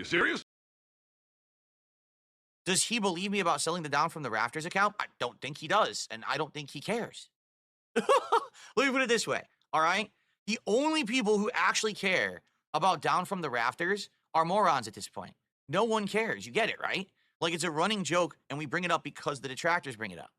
serious? Does he believe me about selling the Down from the Rafters account? I don't think he does, and I don't think he cares. Let me put it this way, all right? The only people who actually care about Down from the Rafters are morons at this point. No one cares. You get it, right? Like, it's a running joke, and we bring it up because the detractors bring it up.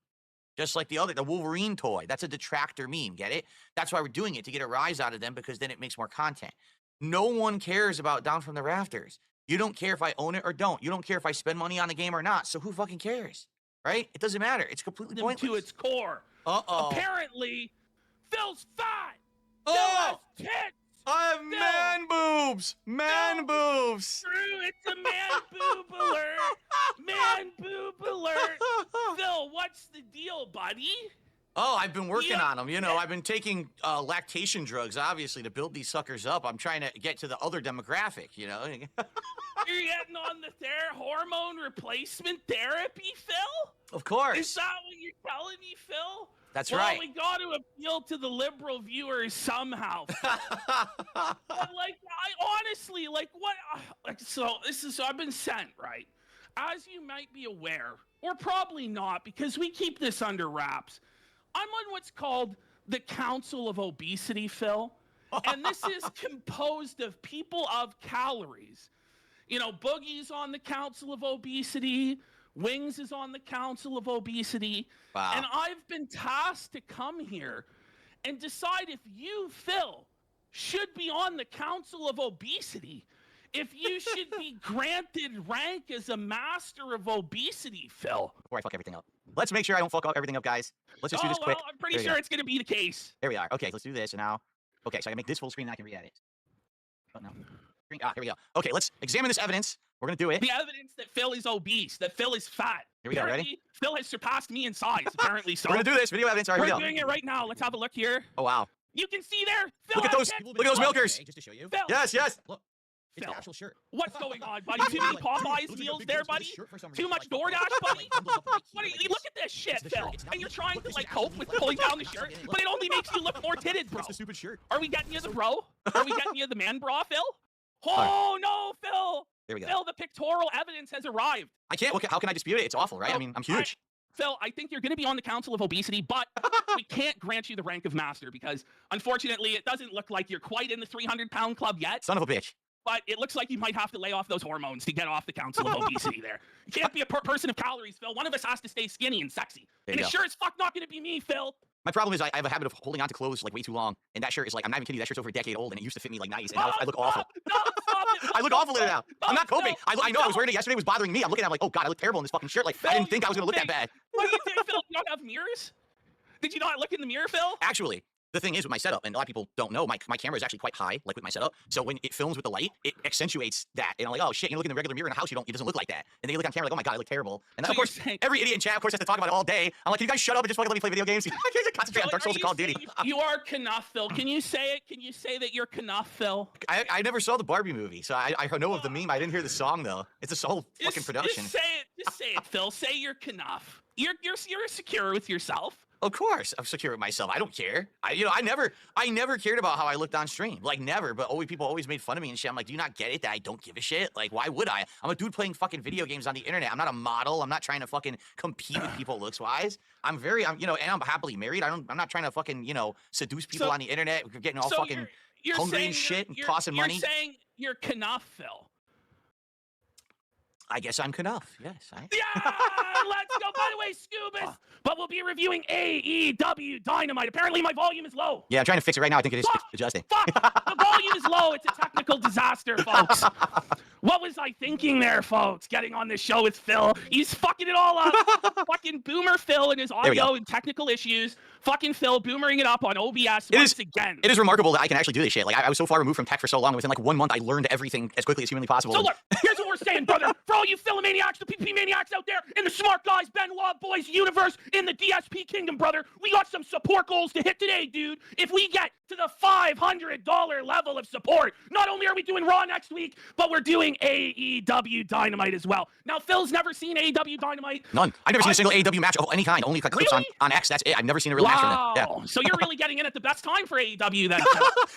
Just like the Wolverine toy. That's a detractor meme, get it? That's why we're doing it, to get a rise out of them, because then it makes more content. No one cares about Down from the Rafters. You don't care if I own it or don't. You don't care if I spend money on the game or not. So who fucking cares? Right? It doesn't matter. It's completely pointless. To its core. Uh-oh. Apparently, Phil's fat. Oh! Phil has tits. I have man boobs. Man boobs. True, it's a man boob alert. Man boob alert. Phil, what's the deal, buddy? Oh, I've been working on them. You know, I've been taking lactation drugs, obviously, to build these suckers up. I'm trying to get to the other demographic, you know? You're getting on the hormone replacement therapy, Phil? Of course. Is that what you're telling me, Phil? That's well, right. We got to appeal to the liberal viewers somehow. But, like, I honestly, like, what? So I've been sent, right? As you might be aware, or probably not, because we keep this under wraps. I'm on what's called the Council of Obesity, Phil. And this is composed of people of calories. You know, Boogie's on the Council of Obesity. Wings is on the Council of Obesity. Wow. And I've been tasked to come here and decide if you, Phil, should be on the Council of Obesity. If you should be granted rank as a master of obesity, Phil. Before I fuck everything up. Let's make sure I don't fuck up everything up, guys. Let's just do this quick. Well, I'm pretty sure it's going to be the case. There we are. Okay, let's do this. And now, okay, so I can make this full screen and I can re-edit. Oh, no. Here we go. Okay, let's examine this evidence. We're going to do it. The evidence that Phil is obese, that Phil is fat. Here we go, ready? Phil has surpassed me in size, apparently. So we're going to do this. Video evidence. All right, we're here we go. doing it right now. Let's have a look here. Oh, wow. You can see there. Phil look at those milkers. Hey, just to show you. Phil. Yes. Look. It's an actual shirt. What's going on, buddy? Too many Popeyes meals there, buddy? Too much DoorDash, buddy? Look at this shit, Phil. And you're trying to, like, cope with pulling down the shirt, but it only makes you look more titted, bro. It's a stupid shirt. Are we getting you the bro? Are we getting you the man bra, Phil? Oh, no, Phil. There we go. Phil, the pictorial evidence has arrived. I can't. How can I dispute it? It's awful, right? I mean, I'm huge. Phil, I think you're going to be on the Council of Obesity, but we can't grant you the rank of master because, unfortunately, it doesn't look like you're quite in the 300-pound club yet. Son of a bitch. But it looks like you might have to lay off those hormones to get off the Council of Obesity there. You can't be a person of calories, Phil. One of us has to stay skinny and sexy. And it's sure as fuck not going to be me, Phil. My problem is I have a habit of holding on to clothes like way too long. And that shirt is like, I'm not even kidding you, that shirt's over a decade old and it used to fit me like nice. And now I look awful. No, stop it. I look awful in it now. I'm not coping. No, I know I was wearing it yesterday. It was bothering me. I'm looking at it like, oh God, I look terrible in this fucking shirt. Like, Phil, I didn't think I was going to look that bad. What do you think, Phil? You don't have mirrors? Did you not look in the mirror, Phil? Actually, the thing is with my setup, and a lot of people don't know, my camera is actually quite high, like with my setup. So when it films with the light, it accentuates that. And I'm like, oh shit, you look in the regular mirror in the house, it doesn't look like that. And then you look on camera like, oh my God, I look terrible. And then, so of course, every idiot in chat, of course, has to talk about it all day. I'm like, can you guys shut up and just fucking let me play video games? I can't concentrate on Dark Souls and Call of Duty. You are Knuff, Phil. Can you say it? Can you say that you're Knuff, Phil? I never saw the Barbie movie, so I know of the meme. I didn't hear the song, though. It's a whole fucking production. Just say it. Just say it, Phil. Say you're Knuff. You're secure with yourself. Of course, I'm secure with myself. I don't care. I never cared about how I looked on stream. Like, never. But people always made fun of me and shit. I'm like, do you not get it that I don't give a shit? Like, why would I? I'm a dude playing fucking video games on the internet. I'm not a model. I'm not trying to fucking compete with people looks-wise. I'm happily married. I'm not trying to fucking, seduce people on the internet. We're getting all fucking hungry and shit and tossing money. You're saying you're Knuff, Phil. I guess I'm Knuff, yes. Yeah, let's go. By the way, Scoobus, but we'll be reviewing AEW Dynamite. Apparently my volume is low. Yeah, I'm trying to fix it right now. I think it is adjusting. Fuck, the volume is low. It's a technical disaster, folks. What was I thinking there, folks? Getting on this show with Phil. He's fucking it all up. Fucking Boomer Phil and his audio and technical issues. Fucking Phil boomering it up on OBS once again. It is remarkable that I can actually do this shit. Like, I was so far removed from tech for so long, and within like 1 month, I learned everything as quickly as humanly possible. So look, here's what we're saying, brother. For all you Philomaniacs, the PP maniacs out there, in the Smart Guys, Benoit Boys universe, in the DSP kingdom, brother, we got some support goals to hit today, dude. If we get to the $500 level of support. Not only are we doing Raw next week, but we're doing AEW Dynamite as well. Now, Phil's never seen AEW Dynamite. None. I've never seen a single AEW match of any kind. Only clips Really? on X. That's it. I've never seen a real match from them. Yeah. So you're really getting in at the best time for AEW then.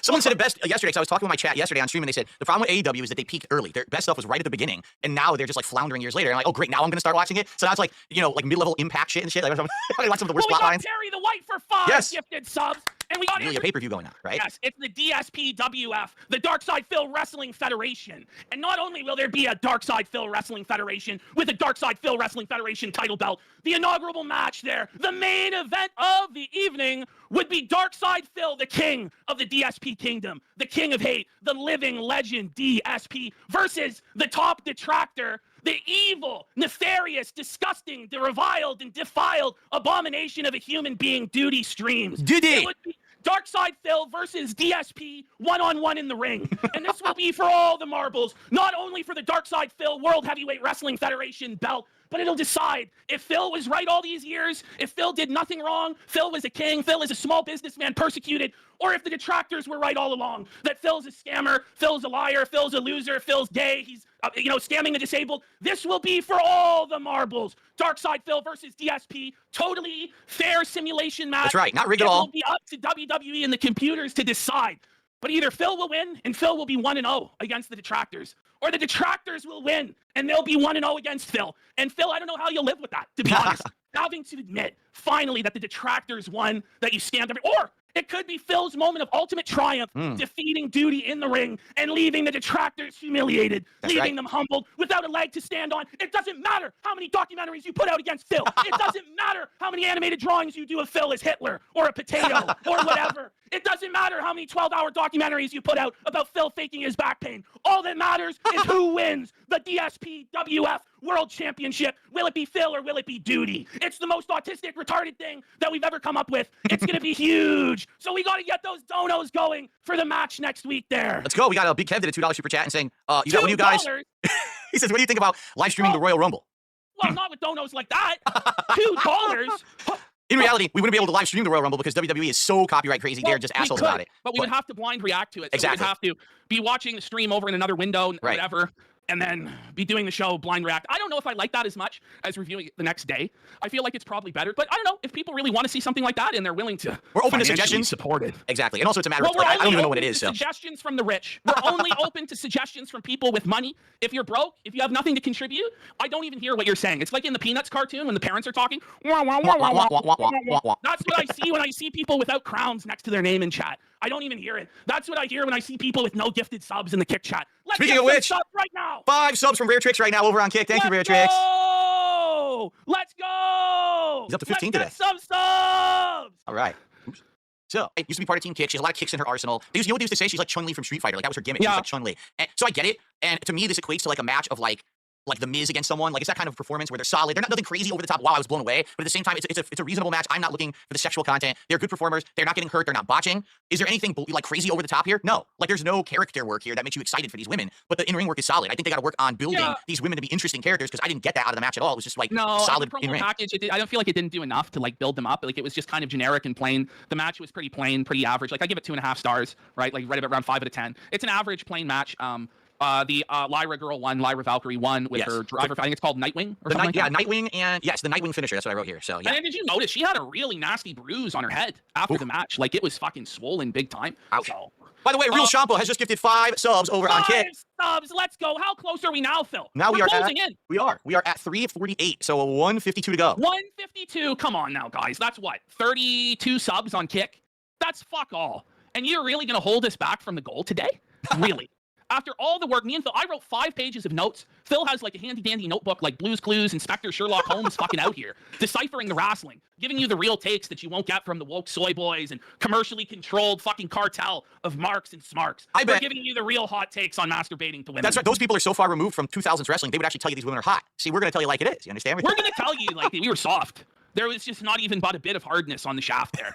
Someone said it best yesterday, because I was talking with my chat yesterday on stream, and they said the problem with AEW is that they peaked early. Their best stuff was right at the beginning, and now they're just like floundering years later. And I'm like, oh great, now I'm gonna start watching it. So now it's like, you know, like mid-level Impact shit and shit. Like, I watch some of the worst plot lines. Terry the White for 5 gifted subs. And we got really a pay-per-view going on, right? Yes, it's the DSPWF, the Dark Side Phil Wrestling Federation. And not only will there be a Dark Side Phil Wrestling Federation with a Dark Side Phil Wrestling Federation title belt, the inaugural match there, the main event of the evening would be Dark Side Phil, the king of the DSP kingdom, the king of hate, the living legend DSP, versus the top detractor, the evil, nefarious, disgusting, reviled, and defiled abomination of a human being, Duty Streams. Duty! It would be Dark Side Phil versus DSP one-on-one in the ring. And this will be for all the marbles, not only for the Dark Side Phil World Heavyweight Wrestling Federation belt, but it'll decide if Phil was right all these years, if Phil did nothing wrong, Phil was a king, Phil is a small businessman persecuted, or if the detractors were right all along, that Phil's a scammer, Phil's a liar, Phil's a loser, Phil's gay, he's scamming the disabled. This will be for all the marbles. Dark Side Phil versus DSP, totally fair simulation match. That's right, not rigged at all. It will be up to WWE and the computers to decide. But either Phil will win, and Phil will be 1-0 against the detractors, or the detractors will win, and they'll be 1-0 against Phil. And Phil, I don't know how you'll live with that, to be honest. Having to admit, finally, that the detractors won, that you scammed or it could be Phil's moment of ultimate triumph, defeating Duty in the ring and leaving the detractors humiliated, leaving them humbled, without a leg to stand on. It doesn't matter how many documentaries you put out against Phil. It doesn't matter how many animated drawings you do of Phil as Hitler or a potato or whatever. It doesn't matter how many 12-hour documentaries you put out about Phil faking his back pain. All that matters is who wins the DSPWF World Championship. Will it be Phil or will it be Duty? It's the most autistic, retarded thing that we've ever come up with. It's going to be huge. So we got to get those donos going for the match next week there. Let's go. We got a Big Kev did a $2 super chat and saying, you got one of you guys. He says, what do you think about live streaming the Royal Rumble? Well, not with donos like that. $2. In reality, we wouldn't be able to live stream the Royal Rumble because WWE is so copyright crazy. They're just assholes about it. But we would have to blind react to it. So exactly. we would have to be watching the stream over in another window, whatever, and then be doing the show blind react. I don't know if I like that as much as reviewing it the next day. I feel like it's probably better. But I don't know if people really want to see something like that and they're willing to. We're open to suggestions. Support it. Exactly. And also it's a matter of like, I don't even know what it is. So. Suggestions from the rich. We're only open to suggestions from people with money. If you're broke, if you have nothing to contribute, I don't even hear what you're saying. It's like in the Peanuts cartoon when the parents are talking. That's what I see when I see people without crowns next to their name in chat. I don't even hear it. That's what I hear when I see people with no gifted subs in the Kick chat. Speaking of which, right now. 5 subs from Rare Tricks right now over on Kick. Thank you, Rare Tricks. Let's go! He's up to 15 today. Some subs! All right. Oops. So, it used to be part of Team Kick. She has a lot of kicks in her arsenal. You know what they used to say? She's like Chun-Li from Street Fighter. Like, that was her gimmick. Yeah. She was like Chun-Li. And so I get it. And to me, this equates to like a match of like The Miz against someone. Like, it's that kind of performance where they're solid. They're not nothing crazy over the top. Wow, I was blown away. But at the same time, it's a reasonable match. I'm not looking for the sexual content. They're good performers. They're not getting hurt. They're not botching. Is there anything like crazy over the top here? No. Like, there's no character work here that makes you excited for these women. But the in-ring work is solid. I think they got to work on building these women to be interesting characters because I didn't get that out of the match at all. It was just like solid in-ring. Package, I don't feel like it didn't do enough to like build them up. Like, it was just kind of generic and plain. The match was pretty plain, pretty average. Like, I give it 2.5 stars, right? Like, right around 5 out of 10. It's an average plain match. The Lyra girl won, Lyra Valkyrie won with her driver. I think it's called Nightwing or something like that. Nightwing and the Nightwing finisher. That's what I wrote here. So yeah. And did you notice she had a really nasty bruise on her head after the match? Like, it was fucking swollen big time. Ouch. So, by the way, Real Shampoo has just gifted 5 subs over on Kick. 5 subs. Let's go. How close are we now, Phil? Now we're closing in. We are at 3:48. So 1:52 to go. 1:52. Come on now, guys. That's what? 32 subs on Kick. That's fuck all. And you're really gonna hold us back from the goal today? Really? After all the work, me and Phil, I wrote 5 pages of notes. Phil has like a handy-dandy notebook like Blue's Clues, Inspector Sherlock Holmes fucking out here, deciphering the wrestling, giving you the real takes that you won't get from the woke soy boys and commercially controlled fucking cartel of Marks and Smarks. We're giving you the real hot takes on masturbating to women. That's right. Those people are so far removed from 2000s wrestling, they would actually tell you these women are hot. See, we're going to tell you like it is. You understand? We're going to tell you like we were soft. There was just not even but a bit of hardness on the shaft there.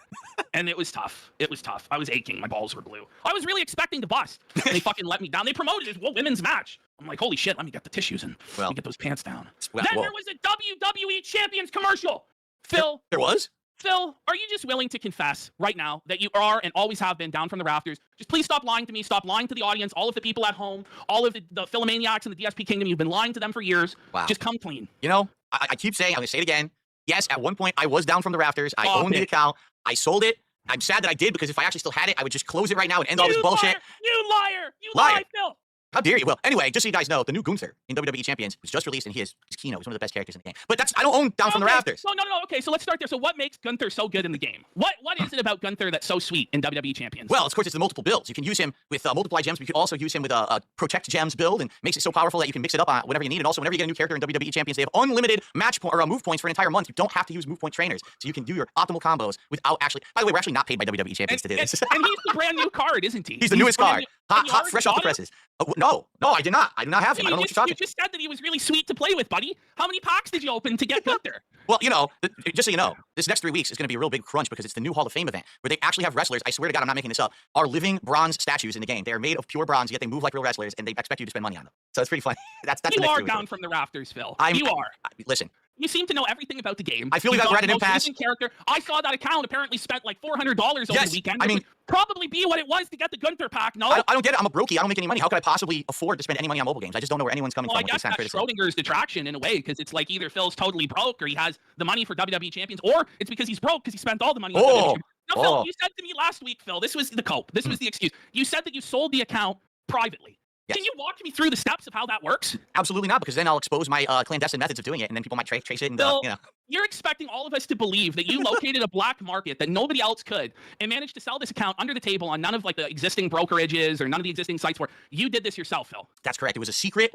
And it was tough. It was tough. I was aching. My balls were blue. I was really expecting to bust. And they fucking let me down. They promoted it as women's match. I'm like, holy shit, let me get the tissues and let me get those pants down. Then there was a WWE Champions commercial. Phil. There was? Phil, are you just willing to confess right now that you are and always have been down from the rafters? Just please stop lying to me. Stop lying to the audience, all of the people at home, all of the Philomaniacs in the DSP kingdom. You've been lying to them for years. Wow. Just come clean. You know, I keep saying, I'm going to say it again. Yes, at one point, I was down from the rafters. I owned the account. I sold it. I'm sad that I did, because if I actually still had it, I would just close it right now and end all this bullshit. You liar! You lie, Phil! How dare you? Well, anyway, just so you guys know, the new Gunther in WWE Champions was just released, and he's Kino. He's one of the best characters in the game. But I don't own Down from the Rafters. No. Okay, so let's start there. So what makes Gunther so good in the game? What is it about Gunther that's so sweet in WWE Champions? Well, of course, it's the multiple builds. You can use him with multiply gems, but you can also use him with a protect gems build, and makes it so powerful that you can mix it up whenever you need. And also, whenever you get a new character in WWE Champions, they have unlimited match point or move points for an entire month. You don't have to use move point trainers, so you can do your optimal combos without actually. By the way, we're actually not paid by WWE Champions to do this. And he's the brand new card, isn't he? He's the newest card. Hot, fresh off the presses. No, I did not. I did not have him. I don't know what you're talking about. You just said that he was really sweet to play with, buddy. How many packs did you open to get Gunther? Well, you know, just so you know, this next 3 weeks is going to be a real big crunch, because it's the new Hall of Fame event where they actually have wrestlers. I swear to God, I'm not making this up. Are living bronze statues in the game. They are made of pure bronze, yet they move like real wrestlers, and they expect you to spend money on them. So it's pretty funny. That's you the next are 3 weeks. down from the rafters, Phil. You are. Listen. You seem to know everything about the game. I feel like I've read it in past. Character. I saw that account apparently spent like $400 over the weekend. I mean, probably be what it was to get the Gunther pack. No, I don't get it. I'm a brokey. I don't make any money. How could I possibly afford to spend any money on mobile games? I just don't know where anyone's coming from. I guess that's Schrodinger's detraction in a way, because it's like either Phil's totally broke, or he has the money for WWE Champions, or it's because he's broke because he spent all the money on WWE Champions. Now, Phil, you said to me last week, Phil, this was the cope. This was the excuse. You said that you sold the account privately. Yes. Can you walk me through the steps of how that works? Absolutely not, because then I'll expose my clandestine methods of doing it, and then people might trace it. And Phil, you're expecting all of us to believe that you located a black market that nobody else could, and managed to sell this account under the table on none of like the existing brokerages or none of the existing sites where you did this yourself, Phil. That's correct. It was a secret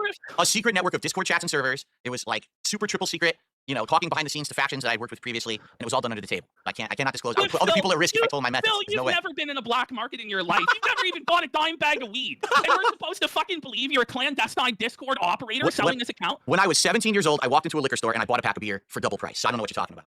network of Discord chats and servers. It was like super triple secret. You know, talking behind the scenes to factions that I worked with previously, and it was all done under the table. I cannot disclose. I would put other people at risk if I told my methods. Phil, you've never been in a black market in your life. You've never even bought a dime bag of weed. And we're supposed to fucking believe you're a clandestine Discord operator selling this account? When I was 17 years old, I walked into a liquor store and I bought a pack of beer for double price. So I don't know what you're talking about.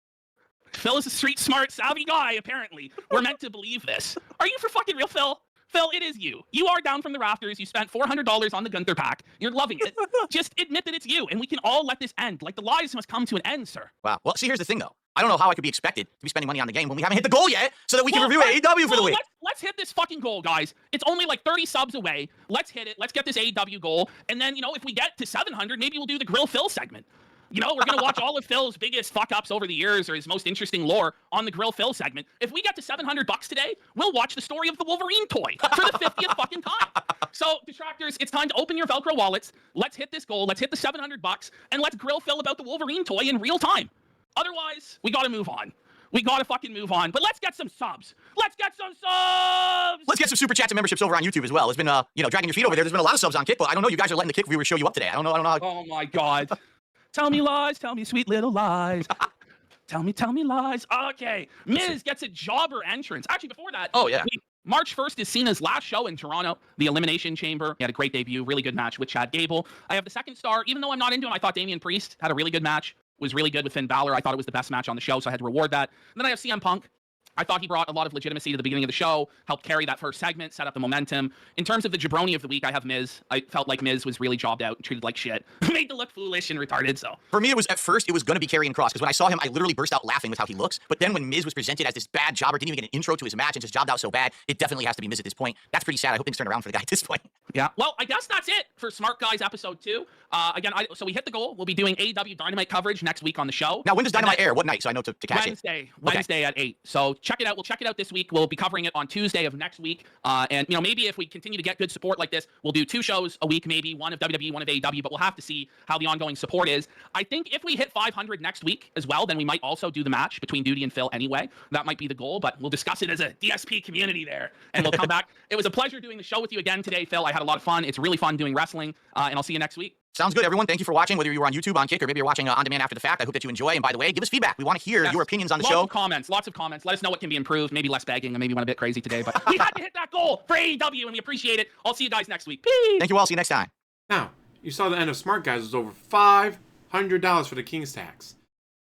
Phil is a street smart, savvy guy, apparently. We're meant to believe this. Are you for fucking real, Phil? Phil, it is you. You are down from the rafters. You spent $400 on the Gunther pack. You're loving it. Just admit that it's you, and we can all let this end. Like, the lies must come to an end, sir. Wow. Well, see, here's the thing, though. I don't know how I could be expected to be spending money on the game when we haven't hit the goal yet, so that we can review AEW for the week. Let's hit this fucking goal, guys. It's only like 30 subs away. Let's hit it. Let's get this AEW goal. And then, if we get to 700, maybe we'll do the Grill Phil segment. We're going to watch all of Phil's biggest fuck-ups over the years, or his most interesting lore on the Grill Phil segment. If we get to $700 today, we'll watch the story of the Wolverine toy for the 50th fucking time. So, detractors, it's time to open your Velcro wallets. Let's hit this goal. Let's hit the $700, and let's grill Phil about the Wolverine toy in real time. Otherwise, we got to move on. We got to fucking move on. But let's get some subs. Let's get some subs! Let's get some super chats and memberships over on YouTube as well. It's been, dragging your feet over there. There's been a lot of subs on Kick, but I don't know. You guys are letting the Kick viewers show you up today. I don't know. Oh, my God. Tell me lies, tell me sweet little lies. Tell me lies. Okay. Miz gets a jobber entrance. Actually, before that, March 1st is Cena's last show in Toronto, the Elimination Chamber. He had a great debut, really good match with Chad Gable. I have the second star. Even though I'm not into him, I thought Damian Priest had a really good match, was really good with Finn Balor. I thought it was the best match on the show, so I had to reward that. And then I have CM Punk. I thought he brought a lot of legitimacy to the beginning of the show, helped carry that first segment, set up the momentum. In terms of the jabroni of the week, I have Miz. I felt like Miz was really jobbed out and treated like shit. Made to look foolish and retarded, so. For me, at first, it was going to be Karrion Kross, because when I saw him, I literally burst out laughing with how he looks. But then when Miz was presented as this bad jobber, didn't even get an intro to his match and just jobbed out so bad, it definitely has to be Miz at this point. That's pretty sad. I hope things turn around for the guy at this point. Yeah. Well, I guess that's it for Smart Guys episode 2. Again, so we hit the goal. We'll be doing AEW Dynamite coverage next week on the show. Now, when does Dynamite air? What night? So I know to catch it. Wednesday at 8. So check it out. We'll check it out this week. We'll be covering it on Tuesday of next week. And maybe if we continue to get good support like this, we'll do 2 shows a week, maybe one of WWE, one of AEW, but we'll have to see how the ongoing support is. I think if we hit 500 next week as well, then we might also do the match between Duty and Phil anyway. That might be the goal, but we'll discuss it as a DSP community there, and we'll come back. It was a pleasure doing the show with you again today, Phil. I had a lot of fun. It's really fun doing wrestling, and I'll see you next week. Sounds good, everyone. Thank you for watching, whether you were on YouTube, on Kick, or maybe you're watching on demand after the fact. I hope that you enjoy. And by the way, give us feedback. We want to hear your opinions on the show. Lots of comments. Let us know what can be improved. Maybe less begging. I maybe went a bit crazy today, but we had to hit that goal for AEW, and we appreciate it. I'll see you guys next week. Peace. Thank you all. See you next time. Now, you saw the end of Smart Guys was over $500 for the King's Tax.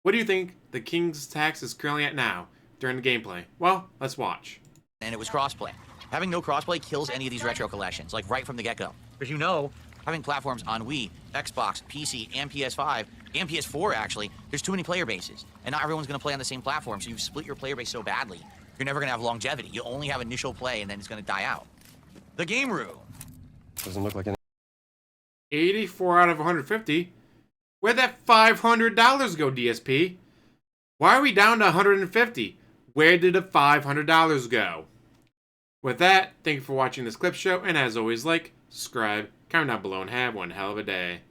What do you think the King's Tax is currently at now during the gameplay? Well, let's watch. And it was crossplay. Having no crossplay kills any of these retro collections, like right from the get-go. Because having platforms on Wii, Xbox, PC, and PS5 and PS4 actually, there's too many player bases, and not everyone's gonna play on the same platform. So you've split your player base so badly, you're never gonna have longevity. You only have initial play, and then it's gonna die out. The game room. Doesn't look like an 84 out of 150. Where'd that $500 go, DSP? Why are we down to 150? Where did the $500 go? With that, thank you for watching this clip show, and as always, like, subscribe, comment down below, and have one hell of a day.